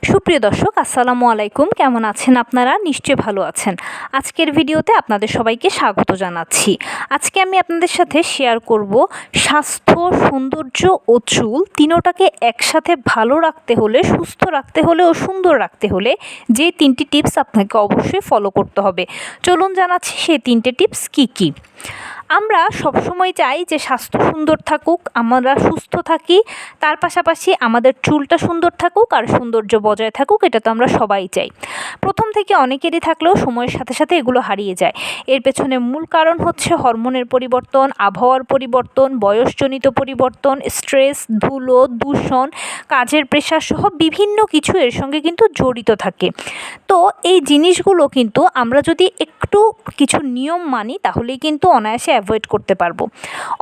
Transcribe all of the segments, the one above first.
সুপ্রিয় দর্শক, আসসালামু আলাইকুম। কেমন আছেন আপনারা? নিশ্চয়ই ভালো আছেন। আজকের ভিডিওতে আপনাদের সবাইকে স্বাগত জানাচ্ছি। আজকে আমি আপনাদের সাথে শেয়ার করব স্বাস্থ্য, সৌন্দর্য ও চুল তিনোটাকে একসাথে ভালো রাখতে হলে, সুস্থ রাখতে হলে ও সুন্দর রাখতে হলে যে তিনটি টিপস আপনাকে অবশ্যই ফলো করতে হবে। চলুন জানাচ্ছি সেই তিনটে টিপস কী কী। আমরা সবসময় চাই যে স্বাস্থ্য সুন্দর থাকুক, আমরা সুস্থ থাকি, তার পাশাপাশি আমাদের চুলটা সুন্দর থাকুক আর সৌন্দর্য বজায় থাকুক, এটা তো আমরা সবাই চাই। প্রথম থেকে অনেকেরই থাকলেও সময়ের সাথে সাথে এগুলো হারিয়ে যায়। এর পেছনে মূল কারণ হচ্ছে হরমোনের পরিবর্তন, আবহাওয়ার পরিবর্তন, বয়সজনিত পরিবর্তন, স্ট্রেস, ধুলো, দূষণ, কাজের প্রেশার সহ বিভিন্ন কিছু এর সঙ্গে কিন্তু জড়িত থাকে। তো এই জিনিসগুলো কিন্তু আমরা যদি একটু কিছু নিয়ম মানি তাহলেই কিন্তু অনায়াসে অ্যাভয়েড করতে পারবো।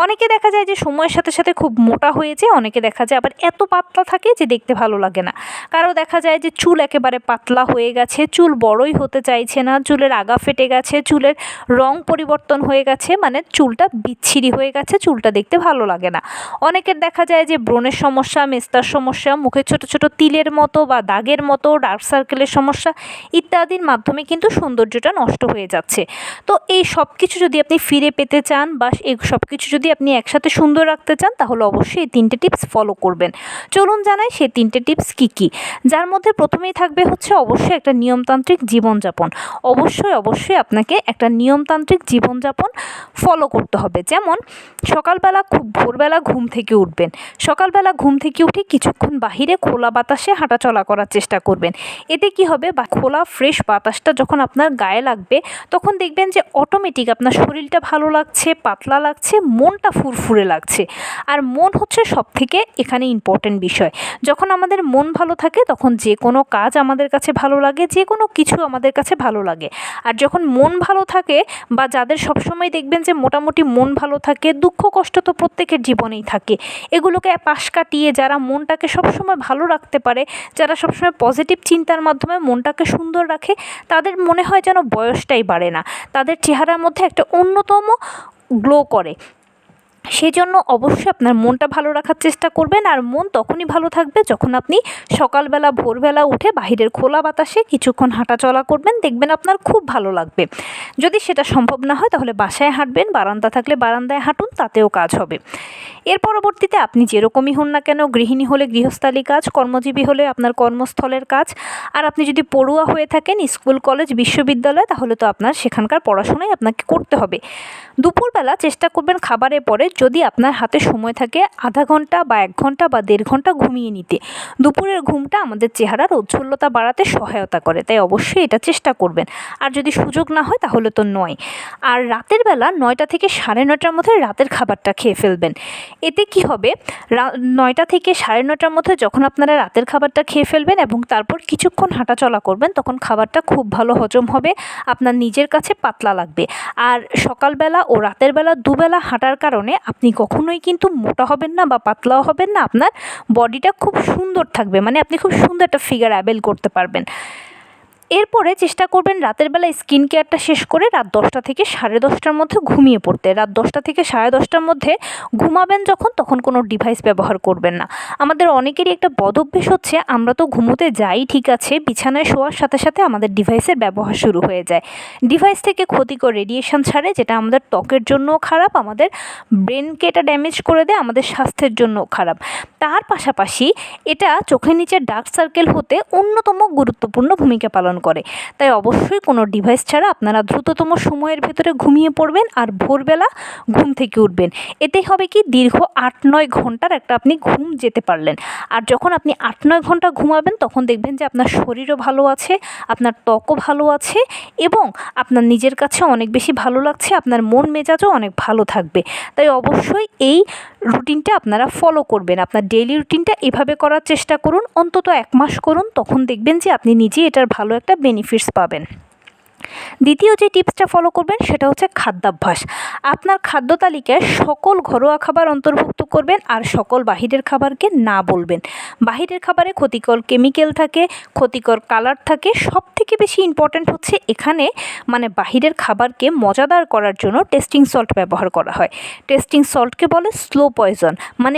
অনেকে দেখা যায় যে সময়ের সাথে সাথে খুব মোটা হয়েছে, অনেকে দেখা যায় আবার এত পাতলা থাকে যে দেখতে ভালো লাগে না। কারো দেখা যায় যে চুল একেবারে পাতলা হয়ে গেছে, চুল বড়ই হতে চাইছে না, চুলের আগা ফেটে গেছে, চুলের রং পরিবর্তন হয়ে গেছে, মানে চুলটা বিচ্ছিরি হয়ে গেছে, চুলটা দেখতে ভালো লাগে না। অনেকের দেখা যায় যে ব্রণের সমস্যা, মেস্তার সমস্যা, মুখে ছোট ছোট তিলের মতো বা দাগের মতো, ডার্ক সার্কেলের সমস্যা ইত্যাদির মাধ্যমে কিন্তু সৌন্দর্যটা নষ্ট হয়ে যাচ্ছে। তো এই সব কিছু যদি আপনি ফিরে পেতে চান বা এই সব কিছু যদি আপনি একসাথে সুন্দর রাখতে চান তাহলে অবশ্যই এই তিনটে টিপস ফলো করবেন। চলুন জানাই সেই তিনটে টিপস কী কী। যার মধ্যে প্রথমেই থাকবে হচ্ছে অবশ্যই একটা নিয়মতান্ত্রিক জীবনযাপন। অবশ্যই আপনাকে একটা নিয়মতান্ত্রিক জীবনযাপন ফলো করতে হবে। যেমন সকালবেলা খুব ভোরবেলা ঘুম থেকে উঠবেন। সকালবেলা ঘুম থেকে উঠে কিছুক্ষণ বাহিরে খোলা বাতাসে হাঁটাচলা করার চেষ্টা করবেন। এতে কি হবে, বা খোলা ফ্রেশ বাতাসটা যখন আপনার গায়ে লাগবে তখন দেখবেন যে অটোমেটিক আপনার শরীরটা ভালো লাগছে, পাতলা লাগছে, মনটা ফুরফুরে লাগছে। আর মন হচ্ছে সবথেকে এখানে ইম্পর্ট্যান্ট বিষয়। যখন আমাদের মন ভালো থাকে তখন যে কোনো কাজ আমাদের কাছে ভালো লাগে, যে কোনো কিছু আমাদের কাছে ভালো লাগে। আর যখন মন ভালো থাকে, বা যাদের সবসময় দেখবেন যে মোটামুটি মন ভালো থাকে, দুঃখ কষ্ট তো প্রত্যেকের জীবনেই থাকে, এগুলোকে পাশ কাটিয়ে যারা মনটাকে সবসময় ভালো রাখতে পারে, যারা সবসময় পজিটিভ চিন্তার মাধ্যমে মনটাকে সুন্দর রাখে, তাদের মনে হয় যেন বয়সটাই বাড়ে না, তাদের চেহারার মধ্যে একটা অন্যতম গ্লো করে। সেই জন্য অবশ্যই আপনার মনটা ভালো রাখার চেষ্টা করবেন। আর মন তখনই ভালো থাকবে যখন আপনি সকালবেলা ভোরবেলা উঠে বাহিরের খোলা বাতাসে কিছুক্ষণ হাঁটাচলা করবেন, দেখবেন আপনার খুব ভালো লাগবে। যদি সেটা সম্ভব না হয় তাহলে বাসায় হাঁটবেন, বারান্দা থাকলে বারান্দায় হাঁটুন, তাতেও কাজ হবে। এর পরবর্তীতে আপনি যেরকমই হন না কেন, গৃহিণী হলে গৃহস্থালী কাজ, কর্মজীবী হলে আপনার কর্মস্থলের কাজ, আর আপনি যদি পড়ুয়া হয়ে থাকেন স্কুল, কলেজ, বিশ্ববিদ্যালয়, তাহলে তো আপনার সেখানকার পড়াশোনাই আপনাকে করতে হবে। দুপুরবেলা চেষ্টা করবেন খাবারের পরে যদি আপনার হাতে সময় থাকে আধা ঘন্টা বা 1 ঘন্টা বা 1.5 ঘন্টা ঘুমিয়ে নিতে। দুপুরের ঘুমটা আমাদের চেহারার ঔজ্জ্বল্যতা বাড়াতে সহায়তা করে, তাই অবশ্যই এটা চেষ্টা করবেন। আর যদি সুযোগ না হয় তাহলে তো নয়। আর রাতের বেলা 9টা থেকে 9:30টার মধ্যে রাতের খাবারটা খেয়ে ফেলবেন। এতে কি হবে, 9টা থেকে 9:30টার মধ্যে যখন আপনারা রাতের খাবারটা খেয়ে ফেলবেন এবং তারপর কিছুক্ষণ হাঁটাচলা করবেন, তখন খাবারটা খুব ভালো হজম হবে, আপনার নিজের কাছে পাতলা লাগবে। আর সকালবেলা ও রাতের বেলা দুবেলা হাঁটার কারণে আপনি কখনোই কিন্তু মোটা হবেন না বা পাতলাও হবেন না, আপনার বডিটা খুব সুন্দর থাকবে, মানে আপনি খুব সুন্দর একটা ফিগার অ্যাবেল করতে পারবেন। এরপরে চেষ্টা করবেন রাতের বেলা স্কিন কেয়ারটা শেষ করে রাত 10টা থেকে 10:30টার মধ্যে ঘুমিয়ে পড়তে। রাত 10টা থেকে 10:30টার মধ্যে ঘুমাবেন যখন, তখন কোনো ডিভাইস ব্যবহার করবেন না। আমাদের অনেকেরই একটা বদ অভ্যেস হচ্ছে, আমরা তো ঘুমোতে যাই ঠিক আছে, বিছানায় শোয়ার সাথে সাথে আমাদের ডিভাইসের ব্যবহার শুরু হয়ে যায়। ডিভাইস থেকে ক্ষতিকর রেডিয়েশন ছাড়ে, যেটা আমাদের ত্বকের জন্যও খারাপ, আমাদের ব্রেনকে এটা ড্যামেজ করে দেয়, আমাদের স্বাস্থ্যের জন্যও খারাপ। তার পাশাপাশি এটা চোখের নিচে ডার্ক সার্কেল হতে অন্যতম গুরুত্বপূর্ণ ভূমিকা পালন করে। তাই অবশ্যই কোনো ডিভাইস ছাড়া আপনারা দ্রুততম সময়ের ভেতরে ঘুমিয়ে পড়বেন আর ভোরবেলা ঘুম থেকে উঠবেন। এতে হবে কি, দীর্ঘ 8-9 ঘন্টার একটা আপনি ঘুম যেতে পারলেন। আর যখন আপনি 8-9 ঘন্টা ঘুমাবেন তখন দেখবেন যে আপনার শরীরও ভালো আছে, আপনার ত্বকও ভালো আছে এবং আপনার নিজের কাছে অনেক বেশি ভালো লাগছে, আপনার মন মেজাজও অনেক ভালো থাকবে। তাই অবশ্যই এই রুটিনটা আপনারা ফলো করবেন। আপনার ডেইলি রুটিনটা এভাবে করার চেষ্টা করুন, অন্তত 1 মাস করুন, তখন দেখবেন যে আপনি নিজেই এটার ভালো একটা বেনিফিটস পাবেন। দ্বিতীয় যে টিপসটা ফলো করবেন সেটা হচ্ছে খাদ্যাভ্যাস। আপনার খাদ্য তালিকায় সকল ঘরোয়া খাবার অন্তর্ভুক্ত করবেন আর সকল বাহিরের খাবারকে না বলবেন। বাহিরের খাবারে ক্ষতিকর কেমিক্যাল থাকে, ক্ষতিকর কালার থাকে। সবথেকে বেশি ইম্পর্ট্যান্ট হচ্ছে এখানে বাহিরের খাবারকে মজাদার করার জন্য টেস্টিং সল্ট ব্যবহার করা হয়। টেস্টিং সল্টকে বলে স্লো পয়জন,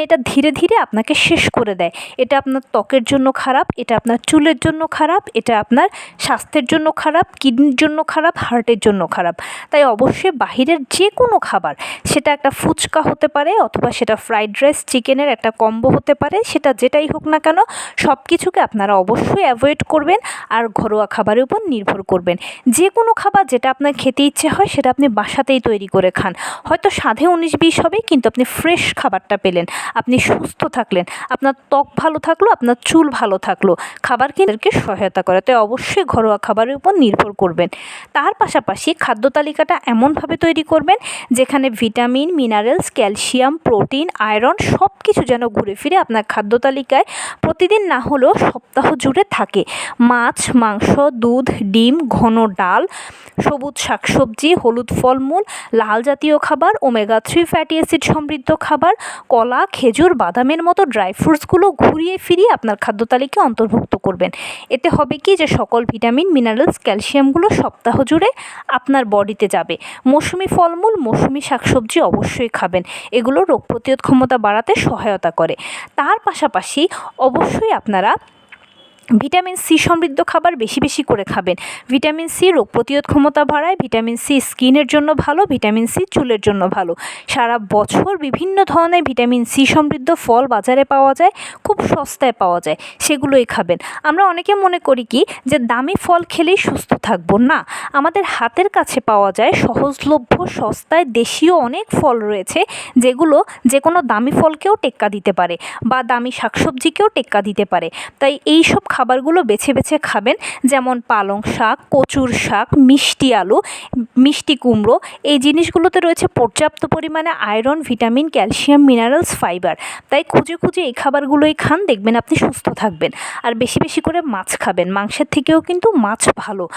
এটা ধীরে ধীরে আপনাকে শেষ করে দেয়। এটা আপনার ত্বকের জন্য খারাপ, এটা আপনার চুলের জন্য খারাপ, এটা আপনার স্বাস্থ্যের জন্য খারাপ, কিডনির জন্য খারাপ, হার্টের জন্য খারাপ। তাই অবশ্যই বাহিরের যে কোনো খাবার, সেটা একটা ফুচকা হতে পারে অথবা সেটা ফ্রাইড রাইস চিকেনের একটা কম্বো হতে পারে, সেটা যেটাই হোক না কেন সব কিছুকে আপনারা অবশ্যই অ্যাভয়েড করবেন আর ঘরোয়া খাবারের উপর নির্ভর করবেন। যে কোনো খাবার যেটা আপনার খেতে ইচ্ছে হয় সেটা আপনি বাসাতেই তৈরি করে খান। হয়তো স্বাদে 19-20 হবে, কিন্তু আপনি ফ্রেশ খাবারটা পেলেন, আপনি সুস্থ থাকলেন, আপনার ত্বক ভালো থাকলো, আপনার চুল ভালো থাকলো। খাবার কিন্তু সহায়তা করে, তাই অবশ্যই ঘরোয়া খাবারের উপর নির্ভর করবেন। তার পাশাপাশি খাদ্য তালিকাটা এমনভাবে তৈরি করবেন যেখানে vitamin, minerals, calcium, protein, iron সব কিছু যেন ঘুরে ফিরে আপনার খাদ্য তালিকায় প্রতিদিন না হলেও সপ্তাহ জুড়ে থাকে। মাছ, মাংস, দুধ, ডিম, ঘন ডাল, সবুজ শাকসবজি, হলুদ ফলমূল, লাল জাতীয় খাবার, ওমেগা 3 ফ্যাটি অ্যাসিড সমৃদ্ধ খাবার, কলা, খেজুর, বাদামের মতো ড্রাই ফ্রুটসগুলো ঘুরিয়ে ফিরিয়ে আপনার খাদ্য তালিকায় অন্তর্ভুক্ত করবেন। এতে হবে কি যে সকল ভিটামিন, মিনারেলস, ক্যালসিয়ামগুলো সপ্তাহ জুড়ে আপনার বডিতে যাবে। মৌসুমি ফলমূল, মৌসুমি শাকসবজি অবশ্যই খাবেন, এগুলো রোগ প্রতিরোধ ক্ষমতা বাড়াতে সহায়তা করে। তার পাশাপাশি অবশ্যই আপনারা ভিটামিন সি সমৃদ্ধ খাবার বেশি বেশি করে খাবেন। ভিটামিন সি রোগ প্রতিরোধ ক্ষমতা বাড়ায়, ভিটামিন সি স্কিনের জন্য ভালো, ভিটামিন সি চুলের জন্য ভালো। সারা বছর বিভিন্ন ধরনের ভিটামিন সি সমৃদ্ধ ফল বাজারে পাওয়া যায়, খুব সস্তায় পাওয়া যায়, সেগুলোই খাবেন। আমরা অনেকে মনে করি কি যে দামি ফল খেলেই সুস্থ থাকবো, না, আমাদের হাতের কাছে পাওয়া যায় সহজলভ্য, সস্তায় দেশীয় অনেক ফল রয়েছে যেগুলো যে কোনো দামি ফলকেও টেক্কা দিতে পারে বা দামি শাকসবজিকেও টেক্কা দিতে পারে। তাই এই সব খাবারগুলো বেছে বেছে খাবেন, যেমন পালং শাক, কচুর শাক, মিষ্টি আলু, মিষ্টি কুমড়ো। এই জিনিসগুলোতে রয়েছে পর্যাপ্ত পরিমাণে iron, vitamin, calcium, minerals, fibre. তাই খুঁজে খুঁজে এই খাবারগুলোই খান, দেখবেন আপনি সুস্থ থাকবেন। আর বেশি বেশি করে মাছ খাবেন, মাংসের থেকেও কিন্তু মাছ ভালো।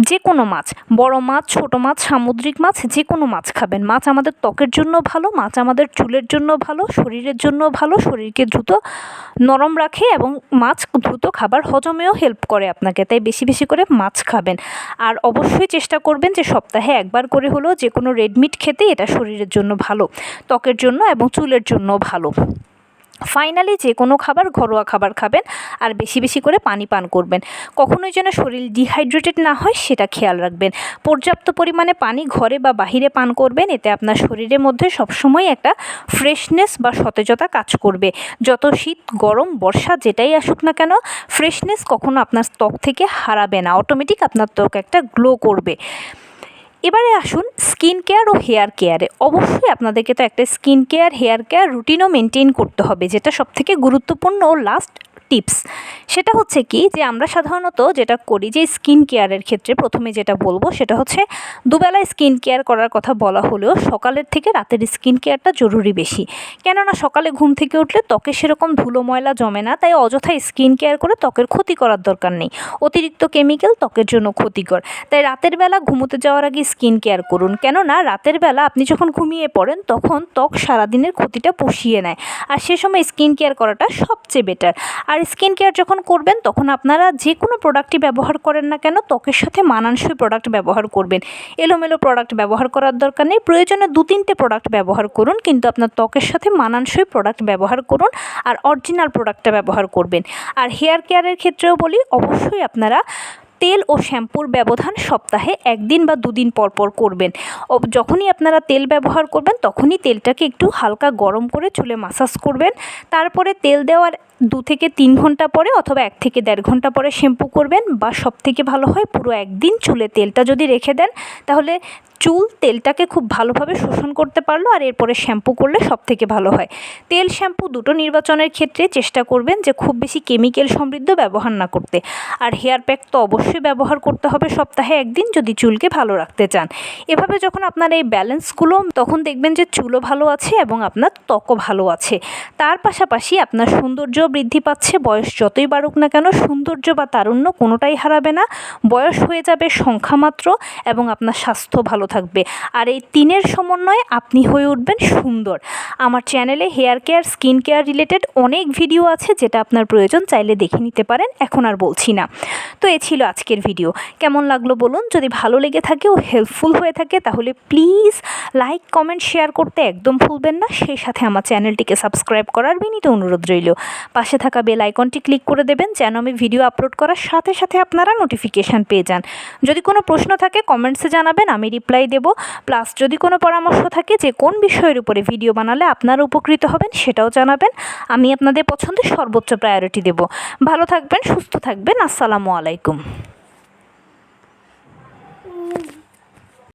যে কোনো মাছ, বড় মাছ, ছোট মাছ, সামুদ্রিক মাছ, যে কোনো মাছ খাবেন। মাছ আমাদের ত্বকের জন্য ভালো, মাছ আমাদের চুলের জন্য ভালো, শরীরের জন্য ভালো, শরীরকে দ্রুত নরম রাখে এবং মাছ দ্রুত খাবার হজমেও হেল্প করে আপনাকে। তাই বেশি বেশি করে মাছ খাবেন। আর অবশ্যই চেষ্টা করবেন যে সপ্তাহে একবার করে হলেও যে কোনো রেড মিট খেতে, এটা শরীরের জন্য ভালো, ত্বকের জন্য এবং চুলের জন্য ভালো। ফাইনালি যে কোনো খাবার ঘরোয়া খাবার খাবেন আর বেশি বেশি করে পানি পান করবেন। কখনোই যেন শরীর ডিহাইড্রেটেড না হয় সেটা খেয়াল রাখবেন। পর্যাপ্ত পরিমাণে পানি ঘরে বা বাহিরে পান করবেন, এতে আপনার শরীরের মধ্যে সবসময় একটা ফ্রেশনেস বা সতেজতা কাজ করবে। যত শীত, গরম, বর্ষা যেটাই আসুক না কেন, ফ্রেশনেস কখনো আপনার ত্বক থেকে হারাবে না, অটোমেটিক আপনার ত্বক একটা গ্লো করবে। এবারে আসুন স্কিন কেয়ার ও হেয়ার কেয়ারে। অবশ্যই আপনাদেরকে তো একটা স্কিন কেয়ার, হেয়ার কেয়ার রুটিনও মেনটেন করতে হবে, যেটা সবথেকে গুরুত্বপূর্ণ ও লাস্ট টিপস। সেটা হচ্ছে কি যে আমরা সাধারণত যেটা করি যে স্কিন কেয়ারের ক্ষেত্রে প্রথমে যেটা বলবো সেটা হচ্ছে দুবেলায় স্কিন কেয়ার করার কথা বলা হলেও সকালের থেকে রাতের স্কিন কেয়ারটা জরুরি বেশি। কেননা সকালে ঘুম থেকে উঠলে ত্বকে সেরকম ধুলো ময়লা জমে না, তাই অযথা স্কিন কেয়ার করে ত্বকের ক্ষতি করার দরকার নেই। অতিরিক্ত কেমিক্যাল ত্বকের জন্য ক্ষতিকর। তাই রাতের বেলা ঘুমোতে যাওয়ার আগে স্কিন কেয়ার করুন, কেননা রাতের বেলা আপনি যখন ঘুমিয়ে পড়েন তখন ত্বক সারাদিনের ক্ষতিটা পুষিয়ে নেয়, আর সে সময় স্কিন কেয়ার করাটা সবচেয়ে বেটার। আর স্কিন কেয়ার যখন করবেন তখন আপনারা যে কোনো প্রোডাক্টই ব্যবহার করেন না কেন ত্বকের সাথে মানানসই প্রোডাক্ট ব্যবহার করবেন। এলোমেলো প্রোডাক্ট ব্যবহার করার দরকার নেই, প্রয়োজনে 2-3টে প্রোডাক্ট ব্যবহার করুন, কিন্তু আপনার ত্বকের সাথে মানানসই প্রোডাক্ট ব্যবহার করুন আর অরিজিনাল প্রোডাক্টটা ব্যবহার করবেন। আর হেয়ার কেয়ারের ক্ষেত্রেও বলি, অবশ্যই আপনারা তেল ও শ্যাম্পুর ব্যবধান সপ্তাহে 1 দিন বা 2 দিন পর পর করবেন। যখনই আপনারা তেল ব্যবহার করবেন তখনই তেলটাকে একটু হালকা গরম করে চুলে মাসাজ করবেন। তারপরে তেল দেওয়ার 2 থেকে 3 ঘন্টা পরে অথবা 1 থেকে 1.5 ঘন্টা পরে শ্যাম্পু করবেন, বা সবথেকে ভালো হয় পুরো 1 দিন চুলে তেলটা যদি রেখে দেন, তাহলে চুল তেলটাকে খুব ভালোভাবে শোষণ করতে পারলো, আর এরপরে শ্যাম্পু করলে সবথেকে ভালো হয়। তেল শ্যাম্পু দুটো নির্বাচনের ক্ষেত্রে চেষ্টা করবেন যে খুব বেশি কেমিক্যাল সমৃদ্ধ ব্যবহার না করতে। আর হেয়ার প্যাক তো অবশ্যই ব্যবহার করতে হবে সপ্তাহে 1 দিন যদি চুলকে ভালো রাখতে চান। এভাবে যখন আপনার এই ব্যালেন্সগুলো, তখন দেখবেন যে চুলও ভালো আছে এবং আপনার ত্বকও ভালো আছে। তার পাশাপাশি আপনার সৌন্দর্য বৃদ্ধি পাচ্ছে, বয়স যতই বাড়ুক না কেন সৌন্দর্য বা তারুণ্য কোনোটাই হারাবে না। বয়স হয়ে যাবে সংখ্যা মাত্র এবং আপনার স্বাস্থ্য ভালো থাকবে। আর এই তিনের সমন্বয়ে আপনি হয়ে উঠবেন সুন্দর। আমার চ্যানেলে hair care, skin care related অনেক ভিডিও আছে, যেটা আপনার প্রয়োজন চাইলে দেখে নিতে পারেন, এখন আর বলছি না। তো এ ছিল আজকের ভিডিও। কেমন লাগলো বলুন। যদি ভালো লেগে থাকে ও হেল্পফুল হয়ে থাকে তাহলে প্লিজ লাইক, কমেন্ট, শেয়ার করতে একদম ভুলবেন না। সেই সাথে আমার চ্যানেলটিকে সাবস্ক্রাইব করার বিনীত অনুরোধ রইল। পাশে থাকা বেল আইকনটি ক্লিক করে দেবেন যেন আমি ভিডিও আপলোড করার সাথে সাথে আপনারা নোটিফিকেশান পেয়ে যান। যদি কোনো প্রশ্ন থাকে কমেন্টসে জানাবেন, আমি রিপ্লাই দেব। প্লাস যদি কোনো পরামর্শ থাকে যে কোন বিষয়ের উপরে ভিডিও বানালে আপনারা উপকৃত হবেন সেটাও জানাবেন। আমি আপনাদের পছন্দে সর্বোচ্চ প্রায়োরিটি দেব। ভালো থাকবেন, সুস্থ থাকবেন। আসসালামু আলাইকুম।